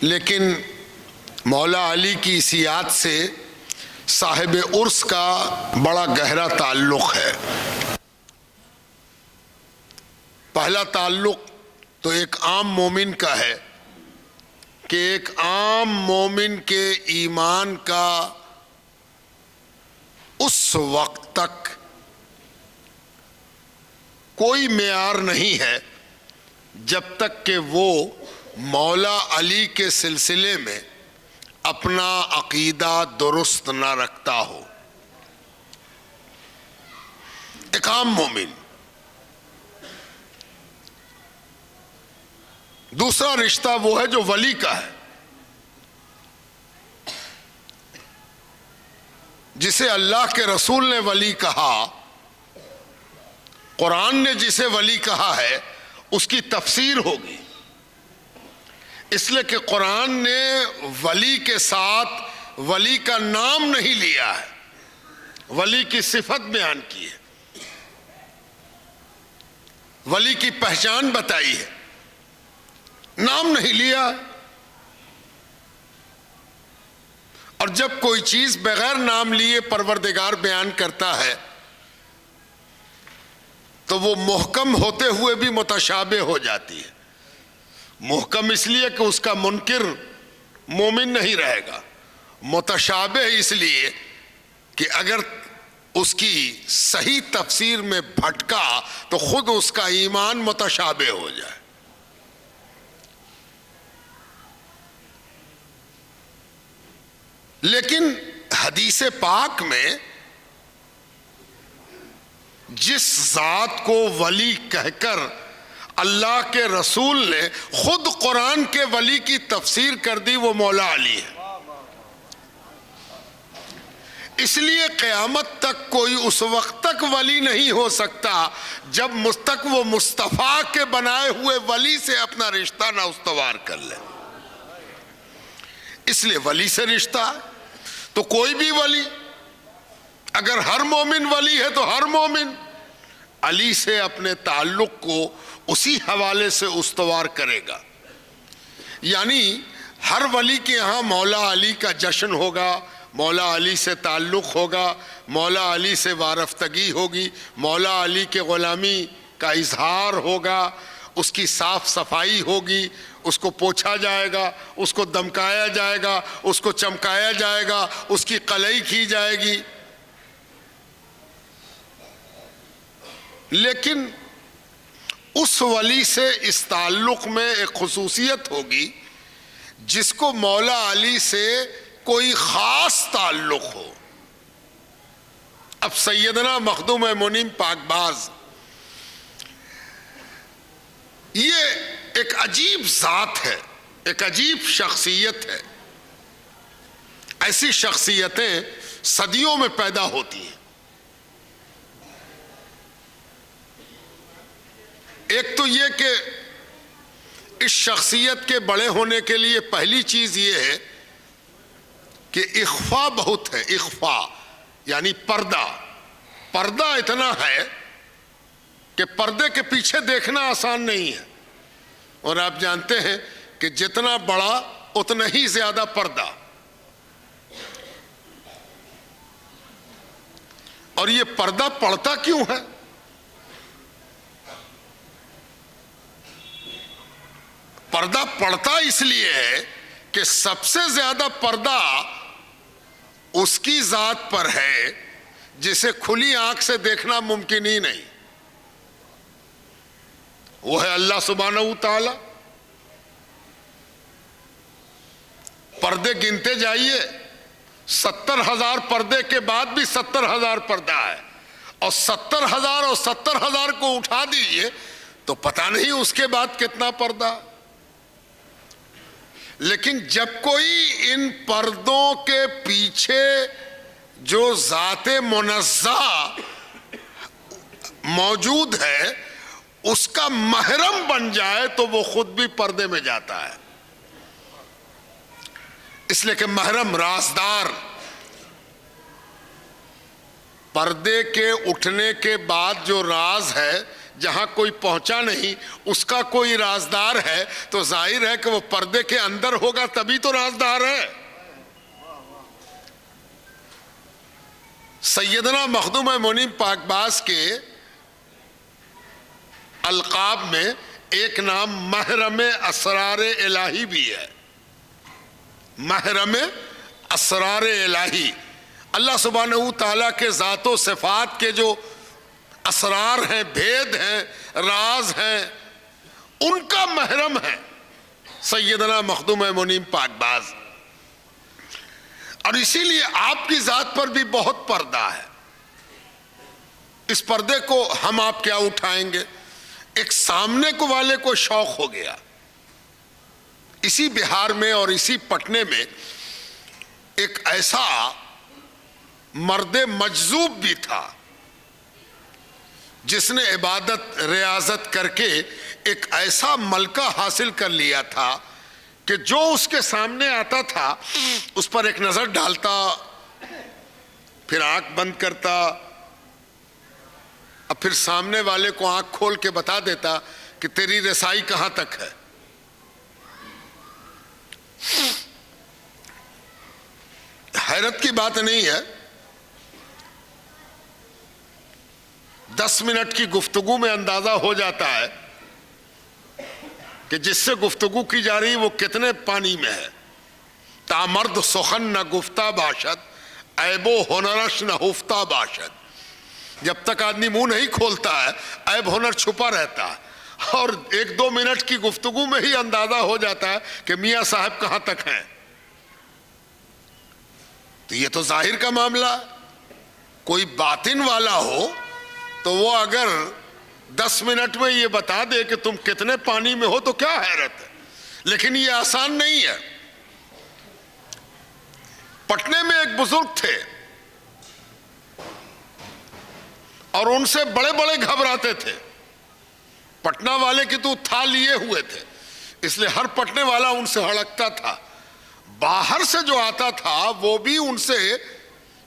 لیکن مولا علی کی اس یاد سے صاحب عرس کا بڑا گہرا تعلق ہے۔ پہلا تعلق تو ایک عام مومن کا ہے کہ ایک عام مومن کے ایمان کا اس وقت تک کوئی معیار نہیں ہے جب تک کہ وہ مولا علی کے سلسلے میں اپنا عقیدہ درست نہ رکھتا ہو۔ ایک عام مومن۔ دوسرا رشتہ وہ ہے جو ولی کا ہے، جسے اللہ کے رسول نے ولی کہا، قرآن نے جسے ولی کہا ہے اس کی تفسیر ہوگی، اس لیے کہ قرآن نے ولی کے ساتھ ولی کا نام نہیں لیا ہے، ولی کی صفت بیان کی ہے، ولی کی پہچان بتائی ہے، نام نہیں لیا۔ اور جب کوئی چیز بغیر نام لیے پروردگار بیان کرتا ہے تو وہ محکم ہوتے ہوئے بھی متشابہ ہو جاتی ہے۔ محکم اس لیے کہ اس کا منکر مومن نہیں رہے گا، متشابہ اس لیے کہ اگر اس کی صحیح تفسیر میں بھٹکا تو خود اس کا ایمان متشابہ ہو جائے۔ لیکن حدیث پاک میں جس ذات کو ولی کہہ کر اللہ کے رسول نے خود قرآن کے ولی کی تفسیر کر دی وہ مولا علی ہے۔ اس لیے قیامت تک کوئی اس وقت تک ولی نہیں ہو سکتا جب تک وہ مصطفیٰ کے بنائے ہوئے ولی سے اپنا رشتہ نہ استوار کر لے۔ اس لیے ولی سے رشتہ ہے تو کوئی بھی ولی، اگر ہر مومن ولی ہے تو ہر مومن علی سے اپنے تعلق کو اسی حوالے سے استوار کرے گا۔ یعنی ہر ولی کے یہاں مولا علی کا جشن ہوگا، مولا علی سے تعلق ہوگا، مولا علی سے وارفتگی ہوگی، مولا علی کے غلامی کا اظہار ہوگا، اس کی صاف صفائی ہوگی، اس کو پوچھا جائے گا، اس کو دمکایا جائے گا، اس کو چمکایا جائے گا، اس کی قلعی کی جائے گی۔ لیکن اس ولی سے اس تعلق میں ایک خصوصیت ہوگی جس کو مولا علی سے کوئی خاص تعلق ہو۔ اب سیدنا مخدوم منیم پاک باز یہ ایک عجیب ذات ہے، ایک عجیب شخصیت ہے۔ ایسی شخصیتیں صدیوں میں پیدا ہوتی ہیں۔ ایک تو یہ کہ اس شخصیت کے بڑے ہونے کے لیے پہلی چیز یہ ہے کہ اخفا بہت ہے، اخفا یعنی پردہ۔ پردہ اتنا ہے کہ پردے کے پیچھے دیکھنا آسان نہیں ہے، اور آپ جانتے ہیں کہ جتنا بڑا اتنا ہی زیادہ پردہ۔ اور یہ پردہ پڑتا کیوں ہے؟ پردہ پڑتا اس لیے ہے کہ سب سے زیادہ پردہ اس کی ذات پر ہے جسے کھلی آنکھ سے دیکھنا ممکن ہی نہیں، وہ ہے اللہ سبحانہ وتعالی۔ پردے گنتے جائیے، 70,000 پردے کے بعد بھی 70,000 پردہ ہے، اور 70,000 اور 70,000 کو اٹھا دیجئے تو پتہ نہیں اس کے بعد کتنا پردہ۔ لیکن جب کوئی ان پردوں کے پیچھے جو ذات منزہ موجود ہے اس کا محرم بن جائے تو وہ خود بھی پردے میں جاتا ہے۔ اس لیے کہ محرم، رازدار، پردے کے اٹھنے کے بعد جو راز ہے جہاں کوئی پہنچا نہیں اس کا کوئی رازدار ہے تو ظاہر ہے کہ وہ پردے کے اندر ہوگا تبھی تو رازدار ہے۔ سیدنا مخدوم منیم پاکباز کے القاب میں ایک نام محرم اسرار الہی بھی ہے۔ محرم اسرار الہی، اللہ سبحانہ تعالیٰ کے ذات و صفات کے جو اسرار ہیں، بھید ہیں، راز ہیں، ان کا محرم ہے سیدنا مخدوم منیم پاکباز۔ اور اسی لیے آپ کی ذات پر بھی بہت پردہ ہے۔ اس پردے کو ہم آپ کیا اٹھائیں گے؟ ایک سامنے کو والے کو شوق ہو گیا۔ اسی بہار میں اور اسی پٹنے میں ایک ایسا مرد مجذوب بھی تھا جس نے عبادت ریاضت کر کے ایک ایسا ملکہ حاصل کر لیا تھا کہ جو اس کے سامنے آتا تھا اس پر ایک نظر ڈالتا، پھر آنکھ بند کرتا، اب پھر سامنے والے کو آنکھ کھول کے بتا دیتا کہ تیری رسائی کہاں تک ہے۔ حیرت کی بات نہیں ہے، 10 منٹ کی گفتگو میں اندازہ ہو جاتا ہے کہ جس سے گفتگو کی جا رہی وہ کتنے پانی میں ہے۔ تامرد سخن نہ گفتہ باشد، عیب و ہنرش نہ ہفتہ باشد۔ جب تک آدمی منہ نہیں کھولتا ہے عیب ہنر چھپا رہتا ہے، اور 1-2 منٹ کی گفتگو میں ہی اندازہ ہو جاتا ہے کہ میاں صاحب کہاں تک ہیں۔ تو یہ تو ظاہر کا معاملہ، کوئی باطن والا ہو تو وہ اگر 10 منٹ میں یہ بتا دے کہ تم کتنے پانی میں ہو تو کیا حیرت ہے، لیکن یہ آسان نہیں ہے۔ پٹنے میں ایک بزرگ تھے اور ان سے بڑے بڑے گھبراتے تھے۔ پٹنہ والے کی تو تھا لیے ہوئے تھے، اس لیے ہر پٹنے والا ان سے ہڑکتا تھا۔ باہر سے جو آتا تھا وہ بھی ان سے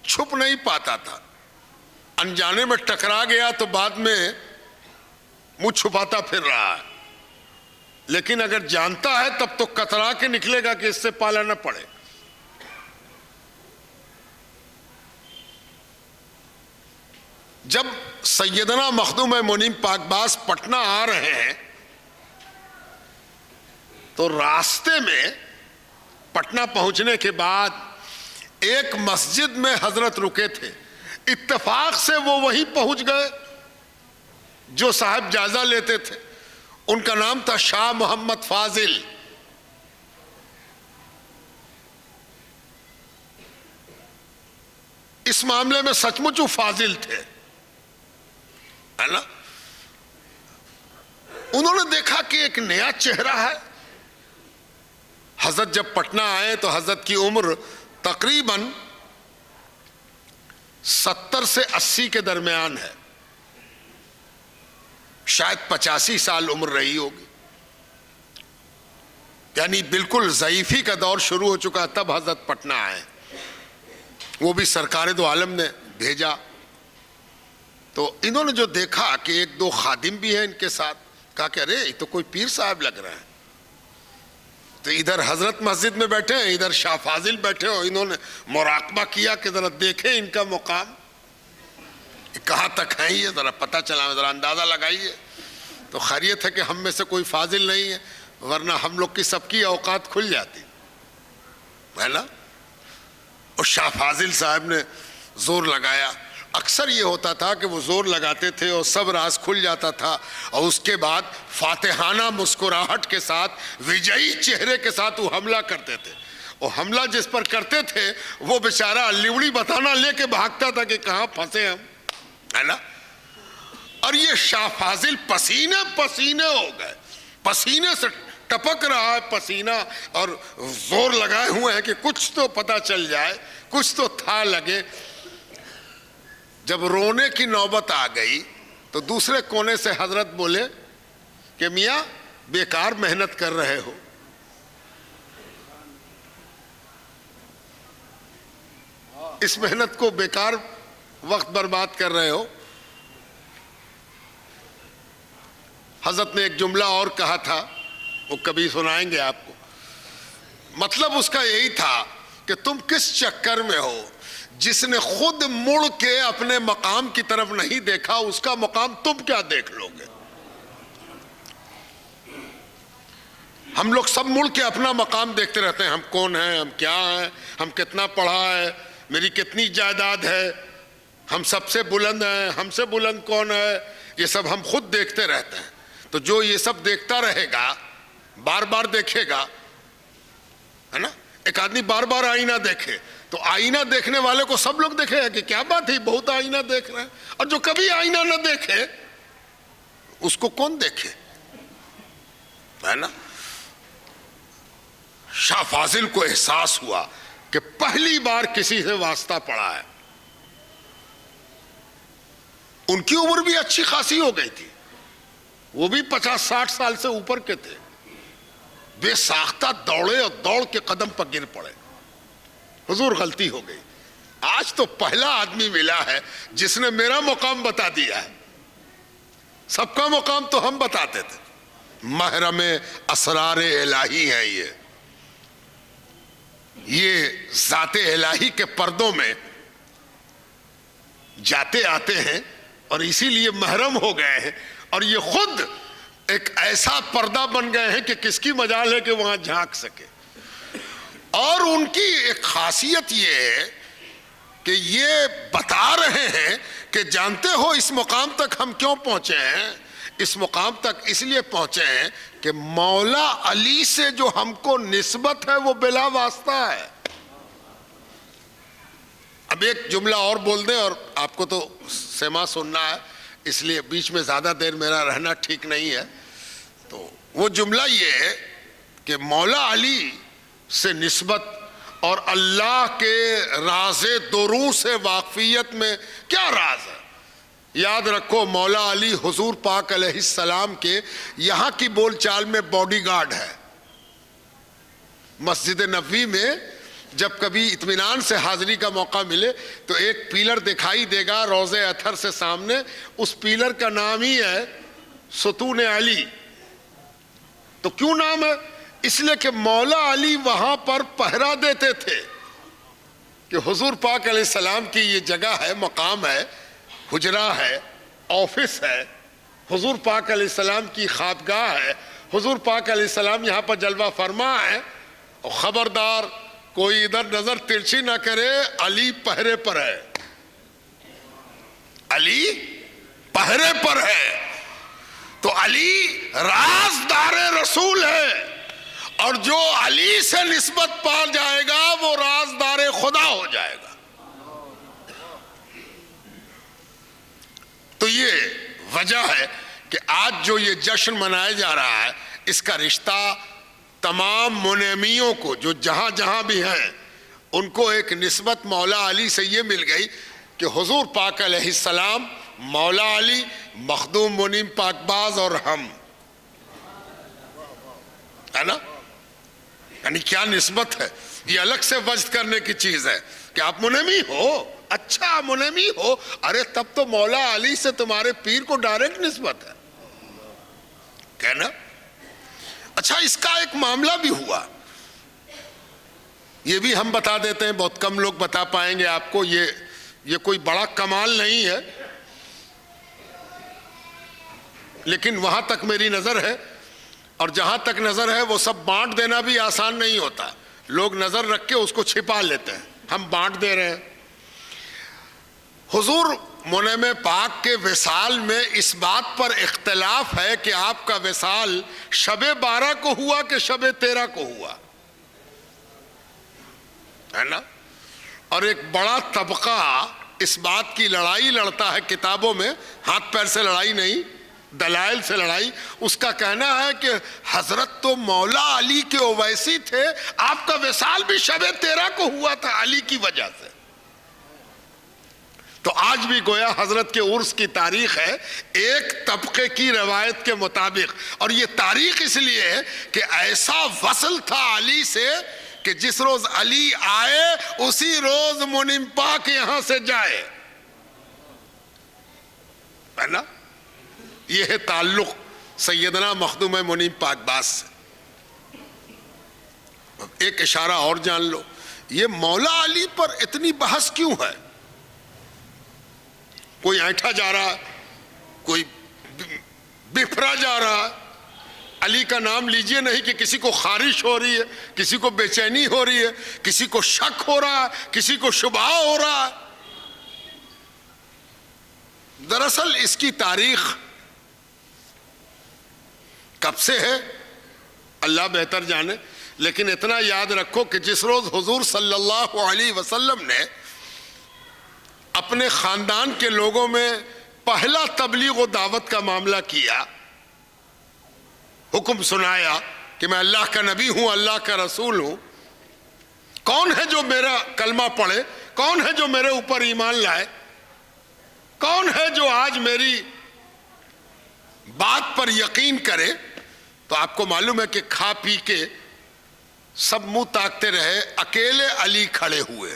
چھپ نہیں پاتا تھا، انجانے میں ٹکرا گیا تو بعد میں منہ چھپاتا پھر رہا ہے، لیکن اگر جانتا ہے تب تو کترا کے نکلے گا کہ اس سے پالا نہ پڑے۔ جب سیدنا مخدوم منیم پاکباز پٹنہ آ رہے ہیں تو راستے میں پٹنہ پہنچنے کے بعد ایک مسجد میں حضرت رکے تھے۔ اتفاق سے وہ وہیں پہنچ گئے جو صاحب جائزہ لیتے تھے، ان کا نام تھا شاہ محمد فاضل۔ اس معاملے میں سچ مچ وہ فاضل تھے، ہے نا؟ انہوں نے دیکھا کہ ایک نیا چہرہ ہے۔ حضرت جب پٹنہ آئے تو حضرت کی عمر تقریباً 70 سے 80 کے درمیان ہے، شاید 85 سال عمر رہی ہوگی، یعنی بالکل ضعیفی کا دور شروع ہو چکا تب حضرت پٹنہ آئے۔ وہ بھی سرکار دو عالم نے بھیجا تو انہوں نے جو دیکھا کہ 1-2 خادم بھی ہیں ان کے ساتھ، کہا کہ ارے یہ تو کوئی پیر صاحب لگ رہے ہیں۔ تو ادھر حضرت مسجد میں بیٹھے ہیں، ادھر شاہ فاضل بیٹھے ہو، انہوں نے مراقبہ کیا کہ ذرا دیکھیں ان کا مقام کہاں تک ہے، یہ ذرا پتہ چلا، ذرا اندازہ لگائیے۔ تو خیریت ہے کہ ہم میں سے کوئی فاضل نہیں ہے، ورنہ ہم لوگ کی سب کی اوقات کھل جاتی ہے نا۔ اور شاہ فاضل صاحب نے زور لگایا۔ اکثر یہ ہوتا تھا کہ وہ زور لگاتے تھے اور سب راز کھل جاتا تھا، اور اس کے بعد فاتحانہ مسکراہٹ کے ساتھ، وجئی چہرے کے ساتھ وہ حملہ کرتے تھے۔ اور حملہ جس پر کرتے تھے وہ بیچارہ لیوڑی بتانا لے کے بھاگتا تھا کہ کہاں پھنسے ہم، ہے نا۔ اور یہ شاہ فاضل پسینے پسینے ہو گئے، پسینے سے ٹپک رہا ہے پسینہ، اور زور لگائے ہوئے ہیں کہ کچھ تو پتہ چل جائے، کچھ تو تھا لگے۔ جب رونے کی نوبت آ گئی تو دوسرے کونے سے حضرت بولے کہ میاں بیکار محنت کر رہے ہو، اس محنت کو بیکار وقت برباد کر رہے ہو۔ حضرت نے ایک جملہ اور کہا تھا، وہ کبھی سنائیں گے آپ کو. مطلب اس کا یہی تھا کہ تم کس چکر میں ہو؟ جس نے خود مڑ کے اپنے مقام کی طرف نہیں دیکھا، اس کا مقام تم کیا دیکھ لو گے؟ ہم لوگ سب مڑ کے اپنا مقام دیکھتے رہتے ہیں، ہم کون ہیں، ہم کیا ہیں، ہم کتنا پڑھا ہے، میری کتنی جائیداد ہے، ہم سب سے بلند ہیں، ہم سے بلند کون ہے، یہ سب ہم خود دیکھتے رہتے ہیں. تو جو یہ سب دیکھتا رہے گا، بار بار دیکھے گا، ہے نا. ایک آدمی بار بار آئینہ دیکھے تو آئینہ دیکھنے والے کو سب لوگ دیکھے گا کہ کیا بات ہے، بہت آئینہ دیکھ رہے ہیں. اور جو کبھی آئینہ نہ دیکھے اس کو کون دیکھے، ہے نا. شاہ فاضل کو احساس ہوا کہ پہلی بار کسی سے واسطہ پڑا ہے. ان کی عمر بھی اچھی خاصی ہو گئی تھی، وہ بھی 50-60 سال سے اوپر کے تھے. بے ساختہ دوڑے اور دوڑ کے قدم پر گر پڑے. حضور غلطی ہو گئی، آج تو پہلا آدمی ملا ہے جس نے میرا مقام بتا دیا ہے. سب کا مقام تو ہم بتاتے تھے. محرم اسرار الہی ہے یہ ذات الہی کے پردوں میں جاتے آتے ہیں اور اسی لیے محرم ہو گئے ہیں. اور یہ خود ایک ایسا پردہ بن گئے ہیں کہ کس کی مجال ہے کہ وہاں جھانک سکے. اور ان کی ایک خاصیت یہ ہے کہ یہ بتا رہے ہیں کہ جانتے ہو اس مقام تک ہم کیوں پہنچے ہیں؟ اس مقام تک اس لیے پہنچے ہیں کہ مولا علی سے جو ہم کو نسبت ہے وہ بلا واسطہ ہے. اب ایک جملہ اور بول دیں، اور آپ کو تو سما سننا ہے، اس لیے بیچ میں زیادہ دیر میرا رہنا ٹھیک نہیں ہے. تو وہ جملہ یہ ہے کہ مولا علی سے نسبت اور اللہ کے راز دروں سے واقفیت میں کیا راز ہے. یاد رکھو، مولا علی حضور پاک علیہ السلام کے یہاں کی بول چال میں باڈی گارڈ ہے. مسجد نبوی میں جب کبھی اطمینان سے حاضری کا موقع ملے تو ایک پیلر دکھائی دے گا روضہ اطہر سے سامنے. اس پیلر کا نام ہی ہے ستون علی. تو کیوں نام ہے؟ اس لیے کہ مولا علی وہاں پر پہرا دیتے تھے کہ حضور پاک علیہ السلام کی یہ جگہ ہے، مقام ہے، حجرہ ہے، آفس ہے، حضور پاک علیہ السلام کی خوابگاہ ہے، حضور پاک علیہ السلام یہاں پر جلوہ فرما ہے. اور خبردار کوئی ادھر نظر ترچھی نہ کرے، علی پہرے پر ہے، علی پہرے پر ہے. تو علی رازدار رسول ہے، اور جو علی سے نسبت پا جائے گا وہ رازدار خدا ہو جائے گا. تو یہ وجہ ہے کہ آج جو یہ جشن منایا جا رہا ہے، اس کا رشتہ تمام منعمیوں کو جو جہاں جہاں بھی ہیں ان کو ایک نسبت مولا علی سے یہ مل گئی کہ حضور پاک علیہ السلام، مولا علی، مخدوم منیم پاک باز اور ہم، ہے نا. یعنی کیا نسبت ہے. یہ الگ سے وجد کرنے کی چیز ہے کہ آپ منعمی ہو، اچھا منعمی ہو، ارے تب تو مولا علی سے تمہارے پیر کو ڈائریکٹ نسبت ہے، کہنا. اچھا، اس کا ایک معاملہ بھی ہوا، یہ بھی ہم بتا دیتے ہیں، بہت کم لوگ بتا پائیں گے آپ کو. یہ کوئی بڑا کمال نہیں ہے، لیکن وہاں تک میری نظر ہے، اور جہاں تک نظر ہے وہ سب بانٹ دینا بھی آسان نہیں ہوتا. لوگ نظر رکھ کے اس کو چھپا لیتے ہیں، ہم بانٹ دے رہے ہیں. حضور منعم پاک کے وصال میں اس بات پر اختلاف ہے کہ آپ کا وصال شب 12 کو ہوا کہ شب 13 کو ہوا، ہے نا. اور ایک بڑا طبقہ اس بات کی لڑائی لڑتا ہے کتابوں میں، ہاتھ پیر سے لڑائی نہیں، دلائل سے لڑائی. اس کا کہنا ہے کہ حضرت تو مولا علی کے اویسی تھے، آپ کا وصال بھی شب 13 کو ہوا تھا علی کی وجہ سے. تو آج بھی گویا حضرت کے عرس کی تاریخ ہے ایک طبقے کی روایت کے مطابق. اور یہ تاریخ اس لیے ہے کہ ایسا وصل تھا علی سے کہ جس روز علی آئے اسی روز منعم پاک یہاں سے جائے، ہے نا. یہ ہے تعلق سیدنا مخدوم منیم پاک باز سے۔ ایک اشارہ اور جان لو، یہ مولا علی پر اتنی بحث کیوں ہے؟ کوئی اینٹھا جا رہا، کوئی بفرا جا رہا، علی کا نام لیجئے نہیں کہ کسی کو خارش ہو رہی ہے، کسی کو بے چینی ہو رہی ہے، کسی کو شک ہو رہا ہے، کسی کو شبہ ہو رہا ہے۔ دراصل اس کی تاریخ کب سے ہے اللہ بہتر جانے، لیکن اتنا یاد رکھو کہ جس روز حضور صلی اللہ علیہ وسلم نے اپنے خاندان کے لوگوں میں پہلا تبلیغ و دعوت کا معاملہ کیا، حکم سنایا کہ میں اللہ کا نبی ہوں، اللہ کا رسول ہوں، کون ہے جو میرا کلمہ پڑھے، کون ہے جو میرے اوپر ایمان لائے، کون ہے جو آج میری بات پر یقین کرے؟ تو آپ کو معلوم ہے کہ کھا پی کے سب منہ تاکتے رہے، اکیلے علی کھڑے ہوئے۔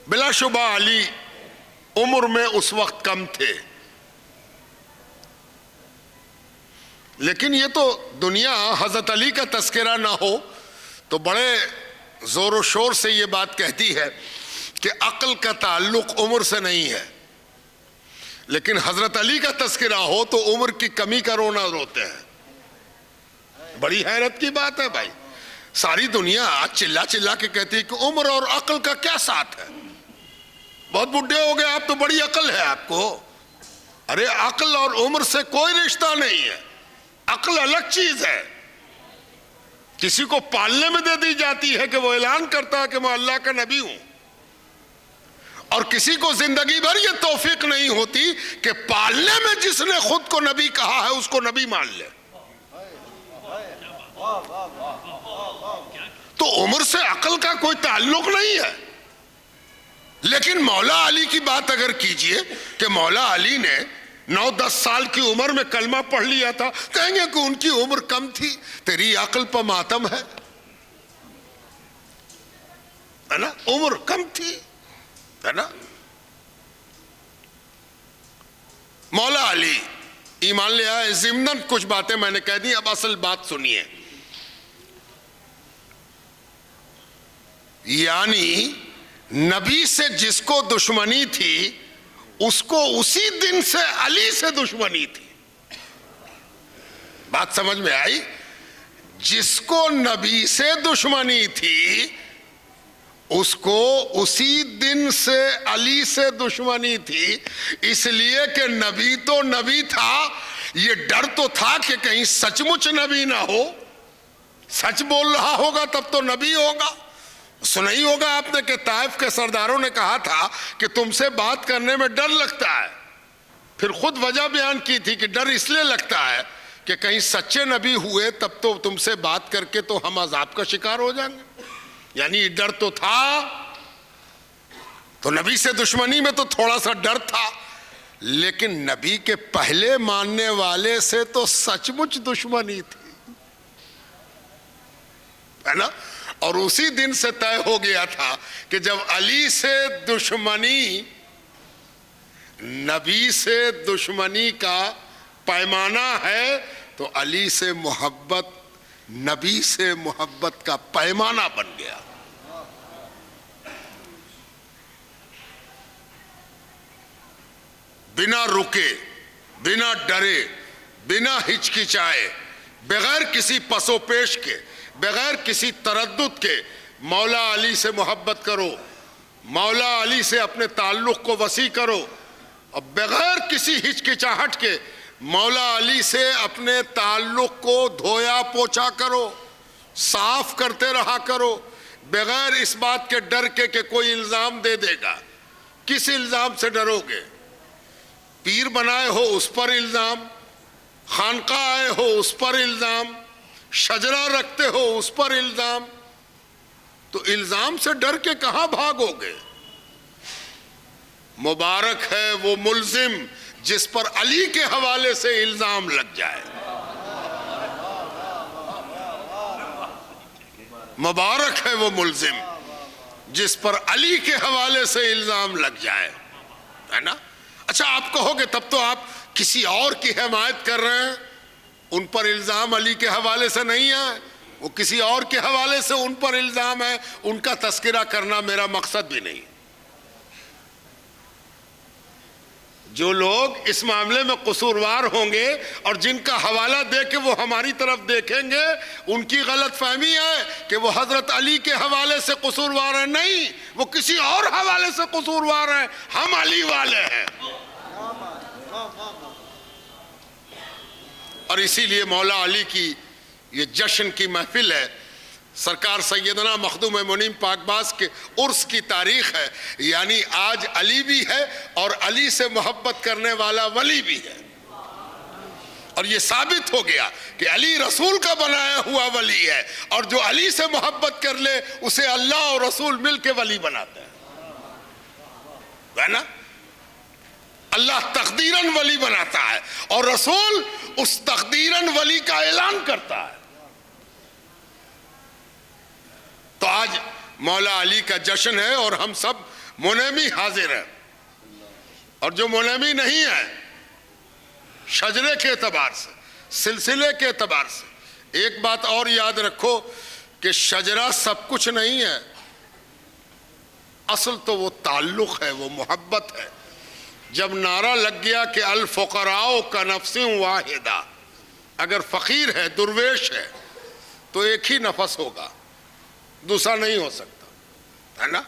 بلا شبہ علی عمر میں اس وقت کم تھے، لیکن یہ تو دنیا حضرت علی کا تذکرہ نہ ہو تو بڑے زور و شور سے یہ بات کہتی ہے کہ عقل کا تعلق عمر سے نہیں ہے، لیکن حضرت علی کا تذکرہ ہو تو عمر کی کمی کا رونا روتے ہیں۔ بڑی حیرت کی بات ہے بھائی، ساری دنیا چلا چلا کے کہتی ہے کہ عمر اور عقل کا کیا ساتھ ہے، بہت بڈھے ہو گئے آپ تو بڑی عقل ہے آپ کو۔ ارے عقل اور عمر سے کوئی رشتہ نہیں ہے، عقل الگ چیز ہے، کسی کو پالنے میں دے دی جاتی ہے کہ وہ اعلان کرتا ہے کہ میں اللہ کا نبی ہوں، اور کسی کو زندگی بھر یہ توفیق نہیں ہوتی کہ پالنے میں جس نے خود کو نبی کہا ہے اس کو نبی مان لے۔ تو عمر سے عقل کا کوئی تعلق نہیں ہے، لیکن مولا علی کی بات اگر کیجئے کہ مولا علی نے 9-10 سال کی عمر میں کلمہ پڑھ لیا تھا، کہیں گے کہ ان کی عمر کم تھی، تیری عقل پر ماتم ہے نا، عمر کم تھی ہے نا۔ مولا علی ایمان لے آئے، ضمناً کچھ باتیں میں نے کہہ دی، اب اصل بات سنیے۔ یعنی نبی سے جس کو دشمنی تھی اس کو اسی دن سے علی سے دشمنی تھی، بات سمجھ میں آئی؟ جس کو نبی سے دشمنی تھی اس کو اسی دن سے علی سے دشمنی تھی، اس لیے کہ نبی تو نبی تھا، یہ ڈر تو تھا کہ کہیں سچ مچ نبی نہ ہو، سچ بول رہا ہوگا تب تو نبی ہوگا۔ سنا ہی ہوگا آپ نے کہ طائف کے سرداروں نے کہا تھا کہ تم سے بات کرنے میں ڈر لگتا ہے، پھر خود وجہ بیان کی تھی کہ ڈر اس لیے لگتا ہے کہ کہیں سچے نبی ہوئے تب تو تم سے بات کر کے تو ہم عذاب کا شکار ہو جائیں گے، یعنی ڈر تو تھا۔ تو نبی سے دشمنی میں تو تھوڑا سا ڈر تھا، لیکن نبی کے پہلے ماننے والے سے تو سچ مچ دشمنی تھی، ہے نا۔ اور اسی دن سے طے ہو گیا تھا کہ جب علی سے دشمنی، نبی سے دشمنی کا پیمانہ ہے تو علی سے محبت، نبی سے محبت کا پیمانہ بن گیا۔ بنا رکے، بنا ڈرے، بنا ہچکچائے، بغیر کسی پس و پیش کے، بغیر کسی تردد کے مولا علی سے محبت کرو، مولا علی سے اپنے تعلق کو وسیع کرو، اور بغیر کسی ہچکچاہٹ کے مولا علی سے اپنے تعلق کو دھویا پوچھا کرو، صاف کرتے رہا کرو، بغیر اس بات کے ڈر کے کہ کوئی الزام دے دے گا۔ کس الزام سے ڈرو گے؟ پیر بنائے ہو اس پر الزام، خانقاہ آئے ہو اس پر الزام، شجرہ رکھتے ہو اس پر الزام، تو الزام سے ڈر کے کہاں بھاگو گے؟ مبارک ہے وہ ملزم جس پر علی کے حوالے سے الزام لگ جائے، مبارک ہے وہ ملزم جس پر علی کے حوالے سے الزام لگ جائے، ہے نا۔ اچھا آپ کہو گے تب تو آپ کسی اور کی حمایت کر رہے ہیں، ان پر الزام علی کے حوالے سے نہیں ہے، وہ کسی اور کے حوالے سے ان پر الزام ہے، ان کا تذکرہ کرنا میرا مقصد بھی نہیں۔ جو لوگ اس معاملے میں قصوروار ہوں گے اور جن کا حوالہ دے کے وہ ہماری طرف دیکھیں گے، ان کی غلط فہمی ہے کہ وہ حضرت علی کے حوالے سے قصوروار ہیں، نہیں، وہ کسی اور حوالے سے قصوروار ہیں، ہم علی والے ہیں۔ اور اسی لیے مولا علی کی یہ جشن کی محفل ہے، سرکار سیدنا مخدوم منیم پاک باز کے عرس کی تاریخ ہے، یعنی آج علی بھی ہے اور علی سے محبت کرنے والا ولی بھی ہے، اور یہ ثابت ہو گیا کہ علی رسول کا بنایا ہوا ولی ہے، اور جو علی سے محبت کر لے اسے اللہ اور رسول مل کے ولی بناتے ہیں، ہے نا؟ اللہ تقدیراً ولی بناتا ہے اور رسول اس تقدیراً ولی کا اعلان کرتا ہے۔ تو آج مولا علی کا جشن ہے اور ہم سب منیمی حاضر ہیں، اور جو منیمی نہیں ہے شجرے کے اعتبار سے، سلسلے کے اعتبار سے، ایک بات اور یاد رکھو کہ شجرہ سب کچھ نہیں ہے، اصل تو وہ تعلق ہے، وہ محبت ہے۔ جب نعرہ لگ گیا کہ الفقراء کا نفس واحدہ، اگر فقیر ہے، درویش ہے، تو ایک ہی نفس ہوگا، دوسرا نہیں ہو سکتا، ہے نا؟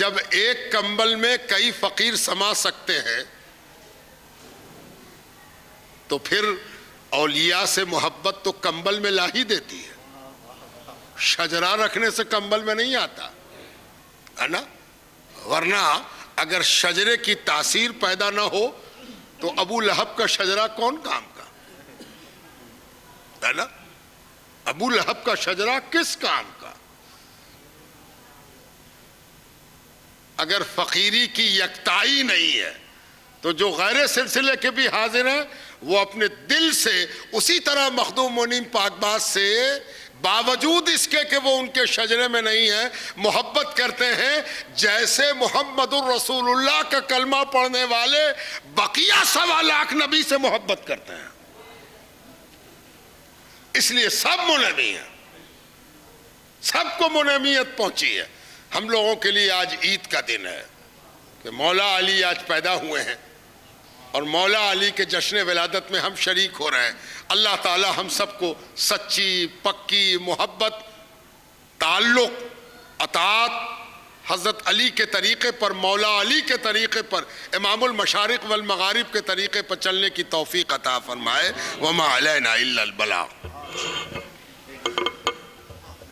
جب ایک کمبل میں کئی فقیر سما سکتے ہیں تو پھر اولیاء سے محبت تو کمبل میں لا ہی دیتی ہے، شجرہ رکھنے سے کمبل میں نہیں آتا، ہے نا؟ ورنہ اگر شجرے کی تاثیر پیدا نہ ہو تو ابو لہب کا شجرہ کون کام کا، ہے نا؟ ابو لہب کا شجرہ کس کام کا؟ اگر فقیری کی یکتائی نہیں ہے تو جو غیر سلسلے کے بھی حاضر ہیں وہ اپنے دل سے اسی طرح مخدوم منیم پاک باز سے باوجود اس کے کہ وہ ان کے شجرے میں نہیں ہے محبت کرتے ہیں، جیسے محمد الرسول اللہ کا کلمہ پڑھنے والے بقیہ 1.25 لاکھ نبی سے محبت کرتے ہیں۔ اس لیے سب منیمی ہیں، سب کو منیمیت پہنچی ہے۔ ہم لوگوں کے لیے آج عید کا دن ہے کہ مولا علی آج پیدا ہوئے ہیں اور مولا علی کے جشن ولادت میں ہم شریک ہو رہے ہیں۔ اللہ تعالی ہم سب کو سچی پکی محبت، تعلق، اطاعت، حضرت علی کے طریقے پر، مولا علی کے طریقے پر، امام المشارق والمغارب کے طریقے پر چلنے کی توفیق عطا فرمائے۔ وما علینا الا البلاغ۔